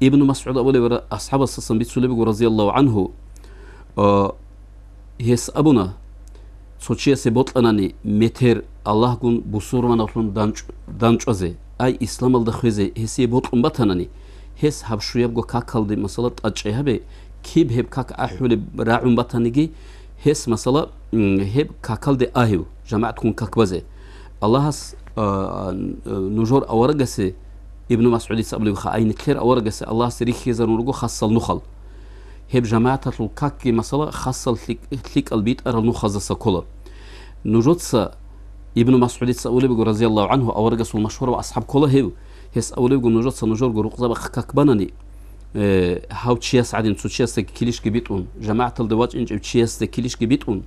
ابن مسعود أولي أصحاب الصصن بيتسولي رضي الله عنه هس أبونا سوچيا سبوت أناني متر الله قن بصور من أطلون دانش أزي أي إسلام الدخوزي هسي بوت أمبتناني هس هبشوية بقو كاكال دي مسألة أجعي هبي كيب هب كاك أحول راعون بطانيجي هس مسألة هب كاكال دي آهيو جماعة تكون كاكبازي الله هس نجور أورغسي ابن مسعود سأبلي بخا أين كثير أورغسي الله سريخ يزر ورغو خاصل نخل هب جماعة الكاكي مسألة خاصل ثليك البيت أرى النخز سكولا نجوتسا ابن مسعود سأولي بقو رضي الله عنه أورغسو المشهور وأصحاب كولا هب هس أولي بقو نجوتسا نجور قو رقضا بخاك باناني هاو تشياس عادين سو تشياس كيليش جبيتون جماعة الدواج إنج تشياس كيليش جبيتون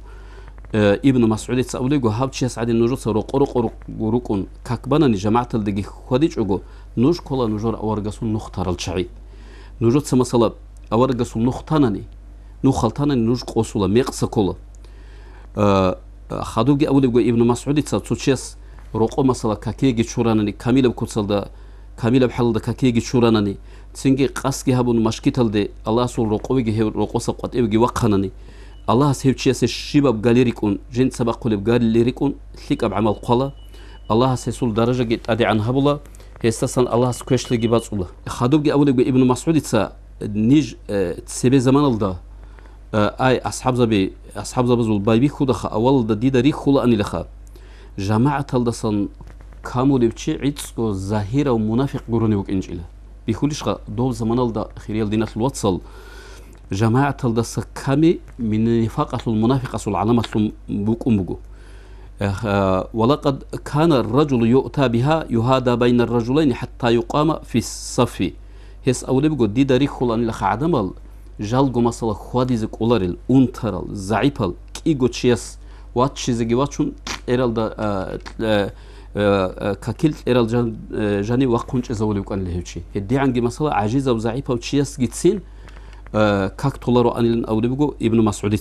ابن مسعود سأولي جو هاو تشياس عادين نجور سروق رقون كاكباناني جماعة الدقي خديج أجو نوج كولا نجور أورغسو نختار الشعي نجور سمسلا أورغسو نختاناني نخلطاناني نوج قوسولا ميقص كولا خدوجي أولي جو ابن مسعود سو تشياس رقو مسلا كاكيجي شوراناني كاميلا بكوتسل دا كاميلا بحال دا كاكيجي شوراناني تسنجي قاسكي هابون مشكيتل دي الله سول رقويجي رقوسا قد إيجي وقناني الله سيبتشيس الشباب غاليريكون جن سبق لب غاليريكون ثيك بعمل قلا الله سيسول درجة جت أدي عن هبلا هيستسن الله سكوش لجي باتسولا خدوجي أولي ابن مسعود تسا نيج تسبي زمان الدا أي أصحاب زبي زول بايبي خدا خا أول دا دي داري خلا أني لخا جماعة الدسن كامو لبتشي عيتس ظاهرة ومنافق بروني وك إنجيله بيخوليش دول زمان الدا خيريال دينات الواتسل جماعة الدس كامي من نفاق المنافق العلامة بوكو ولقد كان الرجل يؤتى بها يهادى بين الرجلين حتى يقام في الصف هس أولي بقو دي داري خلاني لخ عدمال جالقو مسألة خواديزك أولاريل أنترال زعيبال كيغو تشيس واتشيزيجي واتشون إرال دا كاكيلت إرال جاني وقونش إزاولي وكان لهيوشي يدي عنجي مسألة عجيزة وزعيبة وتشيس جيتسين كاك تولارو أنيلن أولي بقو ابن مسعود